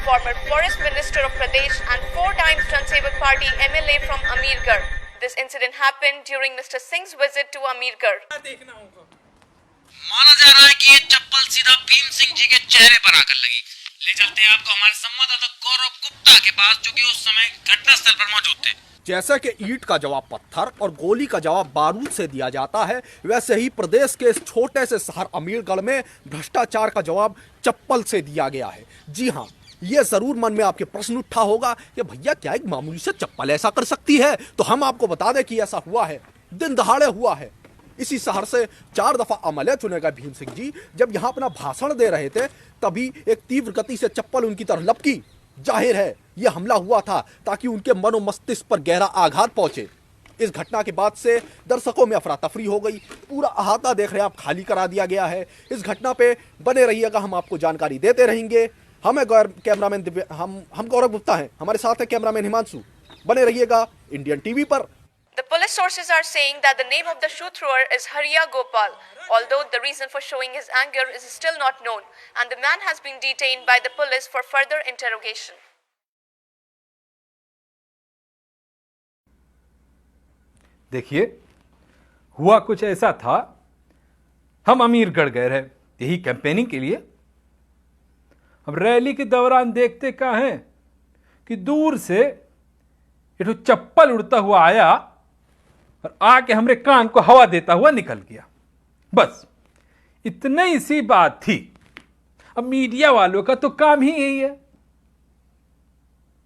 former Forest Minister of Pradesh and 4-time Jan Sevak Party MLA from Amirgarh. This incident happened during Mr. Singh's visit to Amirgarh. माना जा रहा है कि ये चप्पल सीधा भीम सिंह जी के चेहरे पर आकर लगी। ले चलते हैं आपको हमारे संवाददाता गौरव गुप्ता के पास, जो कि उस समय घटनास्थल पर मौजूद थे। जैसा कि ईंट का जवाब पत्थर और गोली का जवाब बारूद से दिया जाता है, वैसे ही प्रदेश के इस छोटे से शहर अमीरगढ़ में भ्रष्टाचार का जवाब चप्पल से दिया गया है। जी हाँ, ये जरूर मन में आपके प्रश्न उठा होगा कि भैया क्या एक मामूली से चप्पल ऐसा कर सकती है? तो हम आपको बता दें कि ऐसा हुआ है, दिन दहाड़े हुआ है। इसी शहर से 4 दफा एमएलए चुने गए भीम सिंह जी जब यहाँ अपना भाषण दे रहे थे, तभी एक तीव्र गति से चप्पल उनकी तरफ लपकी। जाहिर है यह हमला हुआ था ताकि उनके मनो मस्तिष्क पर गहरा आघात पहुंचे। इस घटना के बाद से दर्शकों में अफरा तफरी हो गई। पूरा अहाता देख रहे हैं आप, खाली करा दिया गया है। इस घटना पे बने रहिएगा, हम आपको जानकारी देते रहेंगे। हमें कैमरामैन हम गौरव गुप्ता हैं, हमारे साथ है कैमरामैन हिमांशु। बने रहिएगा इंडियन टीवी पर। The police sources are saying that the name of the shoe thrower is Hariya Gopal, although the reason for showing his anger is still not known, and the man has been detained by the police for further interrogation. देखिए, हुआ कुछ ऐसा था, हम अमीरगढ़ गए रहे यही campaigning के लिए। अब रैली के दौरान देखते क्या हैं कि दूर से एक चप्पल उड़ता हुआ आया और आके हमरे कान को हवा देता हुआ निकल गया। बस इतनी ही सी बात थी। अब मीडिया वालों का तो काम ही यही है,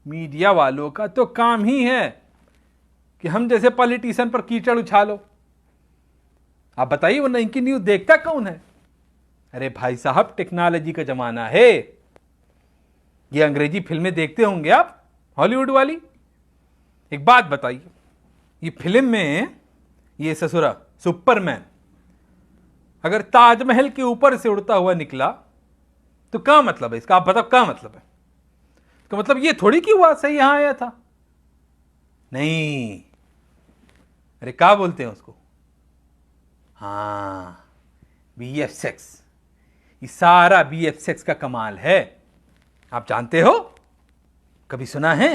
मीडिया वालों का तो काम ही है कि हम जैसे पॉलिटिशियन पर कीचड़ उछालो। आप बताइए वो इनकी न्यूज देखता कौन है? अरे भाई साहब, टेक्नोलॉजी का जमाना है। ये अंग्रेजी फिल्में देखते होंगे आप, हॉलीवुड वाली। एक बात बताइए, ये फिल्म में ये ससुरा सुपरमैन अगर ताजमहल के ऊपर से उड़ता हुआ निकला तो क्या मतलब है इसका? आप बताओ क्या मतलब है? तो मतलब ये थोड़ी कि वहां से यहां आया था। नहीं, अरे क्या बोलते हैं उसको? हाँ, BF6। ये सारा BF6 का कमाल है। आप जानते हो? कभी सुना है?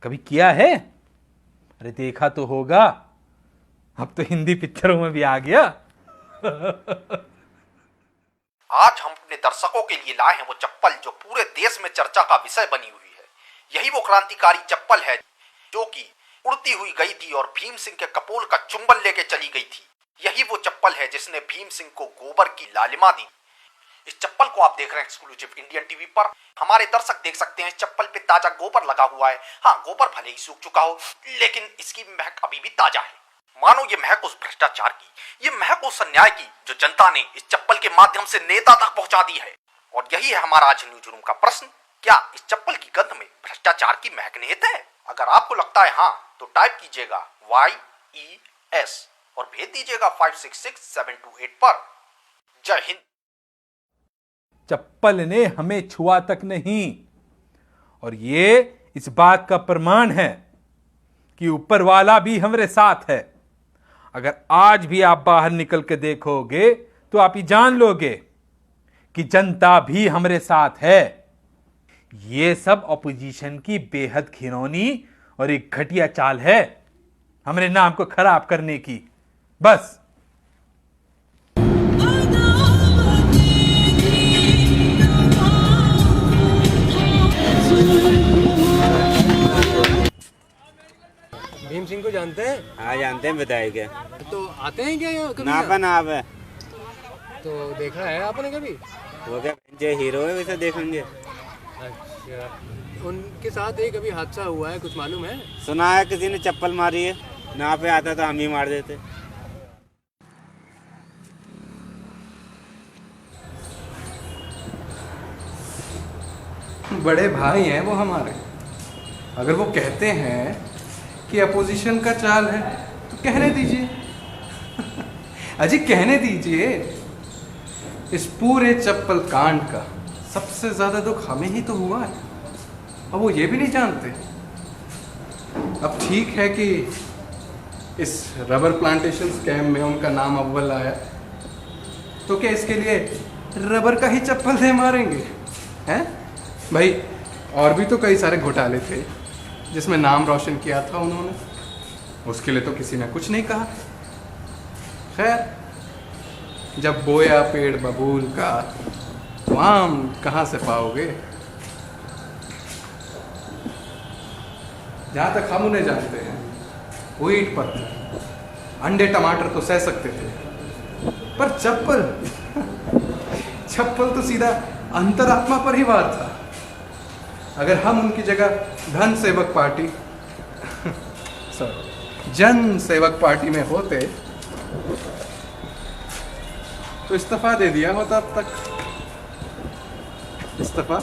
कभी किया है? अरे देखा तो होगा, अब तो हिंदी पिक्चरों में भी आ गया। आज हम अपने दर्शकों के लिए लाए हैं वो चप्पल जो पूरे देश में चर्चा का विषय बनी हुई है। यही वो क्रांतिकारी चप्पल है जो कि उड़ती हुई गई थी और भीम सिंह के कपोल का चुंबन लेके चली गई थी। यही वो चप्पल है जिसने भीम सिंह को गोबर की लालिमा दी। इस चप्पल को आप देख रहे हैं एक्सक्लूसिव इंडियन टीवी पर। हमारे दर्शक देख सकते हैं इस चप्पल पे ताजा गोबर लगा हुआ है। हाँ, गोबर भले ही सूख चुका हो, लेकिन इसकी महक अभी भी ताजा है। मानो ये महक उस भ्रष्टाचार की, ये महक उस अन्याय की जो जनता ने इस चप्पल के माध्यम से नेता तक पहुंचा दी है। और यही है हमारा आज न्यूज रूम का प्रश्न, क्या इस चप्पल की गंध में भ्रष्टाचार की महक निहित है? अगर आपको लगता है हाँ, तो टाइप कीजिएगा YES और भेज दीजिएगा 566728 पर। जय हिंद। चप्पल ने हमें छुआ तक नहीं, और ये इस बात का प्रमाण है कि ऊपर वाला भी हमारे साथ है। अगर आज भी आप बाहर निकल के देखोगे तो आप ही जान लोगे कि जनता भी हमारे साथ है। ये सब ऑपोजिशन की बेहद घिनौनी और एक घटिया चाल है हमारे नाम को खराब करने की। बस भीम सिंह को जानते हैं? हाँ जानते हैं, बताए क्या? तो आते हैं क्या यहाँ कभी? नाप है तो देखा है आपने कभी? वो क्या जो हीरो है वैसे देखेंगे। अच्छा, उनके साथ एक अभी हादसा हुआ है, कुछ मालूम है? सुना है किसी ने चप्पल मारी है, ना पे आता तो हम ही मार देते। बड़े भाई हैं वो हमारे। अगर वो कहते हैं कि अपोजिशन का चाल है तो कहने दीजिए। अजी कहने दीजिए। इस पूरे चप्पल कांड का सबसे ज्यादा दुख हमें ही तो हुआ है, अब वो ये भी नहीं जानते। अब ठीक है कि इस रबर प्लांटेशन स्कैम में उनका नाम अव्वल आया, तो क्या इसके लिए रबर का ही चप्पल दे मारेंगे हैं? भाई और भी तो कई सारे घोटाले थे जिसमें नाम रोशन किया था उन्होंने, उसके लिए तो किसी ने कुछ नहीं कहा। खैर, जब बोया पेड़ बबूल का तो आम कहाँ से पाओगे। जहाँ तक हम उन्हें जानते हैं, वो ईंट पत्थर अंडे टमाटर तो सह सकते थे, पर चप्पल तो सीधा अंतरात्मा पर ही वार था। अगर हम उनकी जगह धन सेवक पार्टी जन सेवक पार्टी में होते तो इस्तीफा दे दिया होता। अब तक इस्तीफा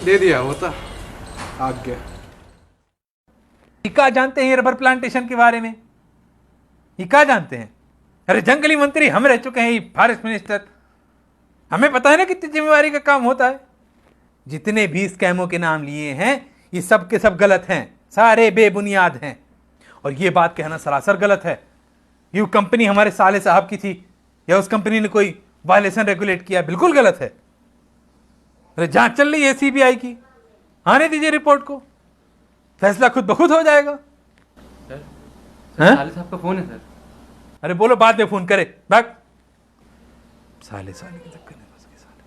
दे दिया होता। आज्ञा। ये क्या जानते हैं ये रबर प्लांटेशन के बारे में? ये क्या जानते हैं? अरे जंगली मंत्री हम रह चुके हैं, ये फॉरेस्ट मिनिस्टर। हमें पता है ना कितनी जिम्मेवारी का काम होता है। जितने भी स्कैमों के नाम लिए हैं ये सब के सब गलत हैं, सारे बेबुनियाद हैं। और ये बात कहना सरासर गलत है। ये कंपनी हमारे साले साहब की थी या उस कंपनी ने कोई वायलेशन रेगुलेट किया, बिल्कुल गलत है। अरे जांच चल रही है सीबीआई की, आने दीजिए रिपोर्ट को, फैसला खुद ब खुद हो जाएगा। साले साहब का फोन है सर। अरे बोलो, बाद में फोन करे। बैक साले साले के चक्कर में फंस गए साले।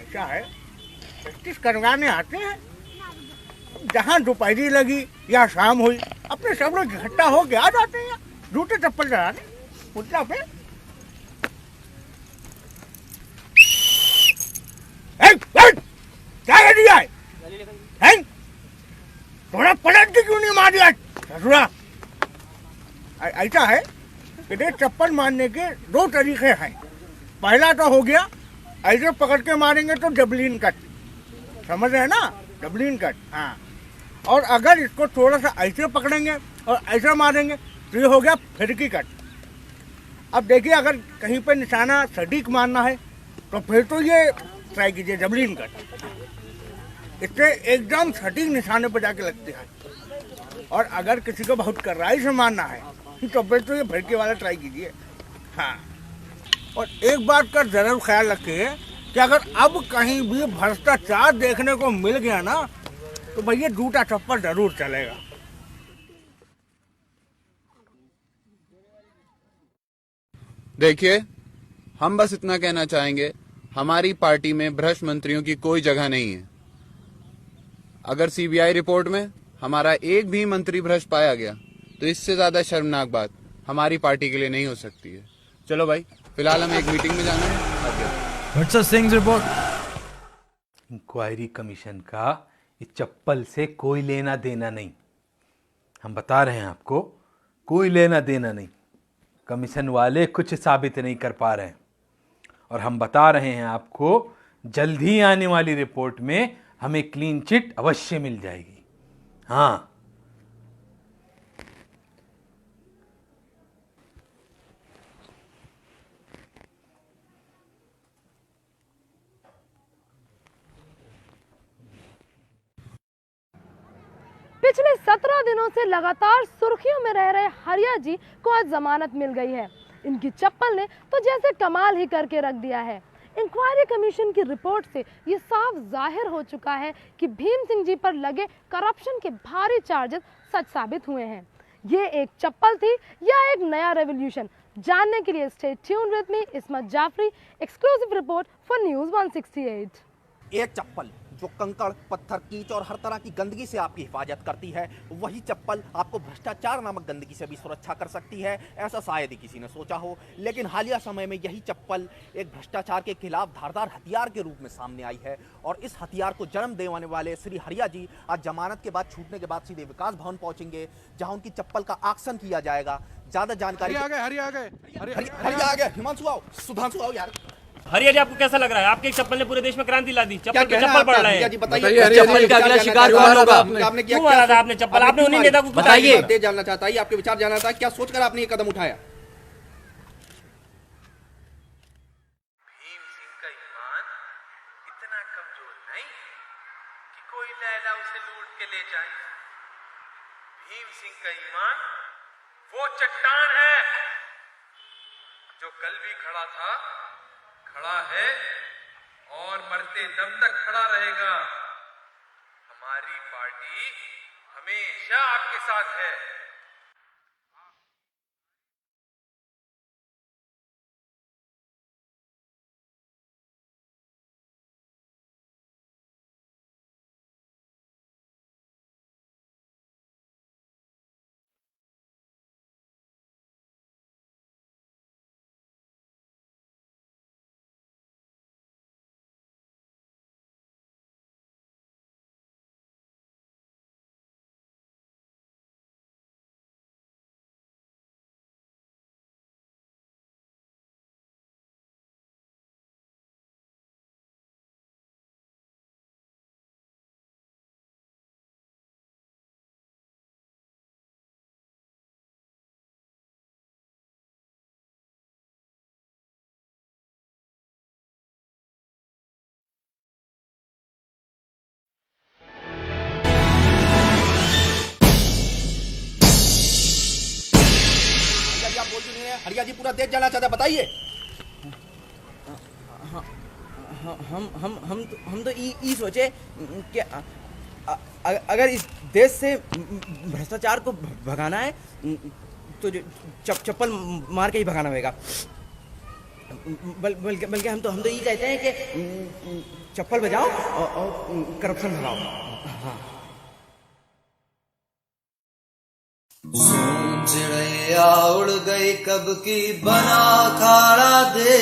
ऐसा है, प्रैक्टिस करवाने आते हैं। जहाँ दोपहरी लगी या शाम हुई, अपने सब लोग इकट्ठा हो के आ जाते हैं, जूते चप्पल चढ़ाने पुतला पे। क्या कर दिया है? थोड़ा पलट के क्यों नहीं मार दिया ससुरा? ऐसा है कि चप्पल मारने के दो तरीके हैं। पहला तो हो गया ऐसे पकड़ के मारेंगे तो डबलिन कट, समझ रहे हैं ना? Dublin cut. हाँ, और अगर इसको थोड़ा सा ऐसे पकड़ेंगे और ऐसे मारेंगे तो ये हो गया फिरकी कट। अब देखिए, अगर कहीं पे निशाना सटीक मारना है तो फिर तो ये ट्राई कीजिए डबलिन कट। इससे एकदम सटीक निशाने पर जाके लगती है। और अगर किसी को बहुत कड़ाई से मारना है तो फिर तो ये फिरकी वाला ट्राई कीजिए। हाँ, और एक बात का जरूर ख्याल रखिए कि अगर अब कहीं भी भ्रष्टाचार देखने को मिल गया ना तो भैया जूता चप्पल जरूर चलेगा। देखिए, हम बस इतना कहना चाहेंगे, हमारी पार्टी में भ्रष्ट मंत्रियों की कोई जगह नहीं है। अगर सीबीआई रिपोर्ट में हमारा एक भी मंत्री भ्रष्ट पाया गया तो इससे ज्यादा शर्मनाक बात हमारी पार्टी के लिए नहीं हो सकती है। चलो भाई, फिलहाल हमें एक मीटिंग में जाना है। सिंह रिपोर्ट। इंक्वायरी कमीशन का इस चप्पल से कोई लेना देना नहीं। हम बता रहे हैं आपको, कोई लेना देना नहीं। कमीशन वाले कुछ साबित नहीं कर पा रहे हैं। और हम बता रहे हैं आपको, जल्द ही आने वाली रिपोर्ट में हमें क्लीन चिट अवश्य मिल जाएगी। हाँ, पिछले 17 दिनों से लगातार सुर्खियों में रह रहे हरिया जी को आज जमानत मिल गई है। इनकी चप्पल ने तो जैसे कमाल ही करके रख दिया है। इंक्वायरी कमीशन की रिपोर्ट से ये साफ जाहिर हो चुका है कि भीम सिंह जी पर लगे करप्शन के भारी चार्जेस सच साबित हुए हैं। ये एक चप्पल थी या एक नया रेवोल्यूशन? जानने के लिए stay tuned with me, Ismat Jafri, exclusive report for news 168। एक चप्पल जो कंकड़, पत्थर, कीच और हर तरह की गंदगी से आपकी हिफाजत करती है, वही चप्पल आपको भ्रष्टाचार नामक गंदगी से भी सुरक्षा कर सकती है, ऐसा शायद ही किसी ने सोचा हो। लेकिन हालिया समय में यही चप्पल एक भ्रष्टाचार के खिलाफ धारदार हथियार के रूप में सामने आई है। और इस हथियार को जन्म देने वाले श्री हरिया जी आज जमानत के बाद, छूटने के बाद सीधे विकास भवन पहुंचेंगे, जहां उनकी चप्पल का ऑक्शन किया जाएगा। ज्यादा जानकारी हरिया आ गए। हिमांशु आओ, सुधांशु आओ यार। हरिया जी, आपको कैसा लग रहा है? आपके चप्पल ने पूरे देश में क्रांति ला दी। चप्पल पे चप्पल पड़ रहे हैं। चप्पल का अगला शिकार कौन होगा? क्यों मारा था आपने चप्पल? आपने उन्हीं नेता को बताइए। जानना चाहता है, आपके विचार जानना था, क्या सोचकर आपने ये कदम उठाया? भीम सिंह का ईमान इतना कमजोर नहीं कि कोई भीम सिंह का ईमान वो चट्टान है जो कल भी खड़ा था, खड़ा है और मरते दम तक खड़ा रहेगा। हमारी पार्टी हमेशा आपके साथ है। हरिया जी पूरा देश जाना चाहता है, बताइए। हम तो ई सोचे कि अगर इस देश से भ्रष्टाचार को भगाना है तो चप्पल मार के ही भगाना होगा। बल्कि हम तो ये कहते हैं कि चप्पल बजाओ और करप्शन भगाओ। हाँ। चिड़ैया उड़ गई कब की बना खाड़ा दे,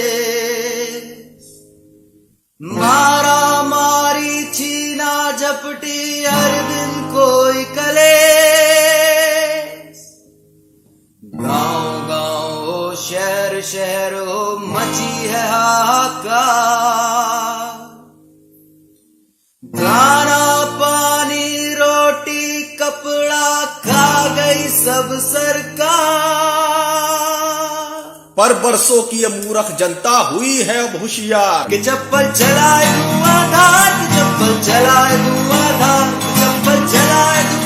मारा मारी छीना झपटी हर दिन कोई कले। गांव गांव हो शहर शहर हो मची है हाहाकार। खाना पानी रोटी कपड़ा खा गई सब सरकार। पर बरसों की ये मूर्ख जनता हुई है अब होशियार कि चप्पल चलाए धुआंधार, कि चप्पल चलाए धुआंधार, कि चप्पल चलाए धुआंधार।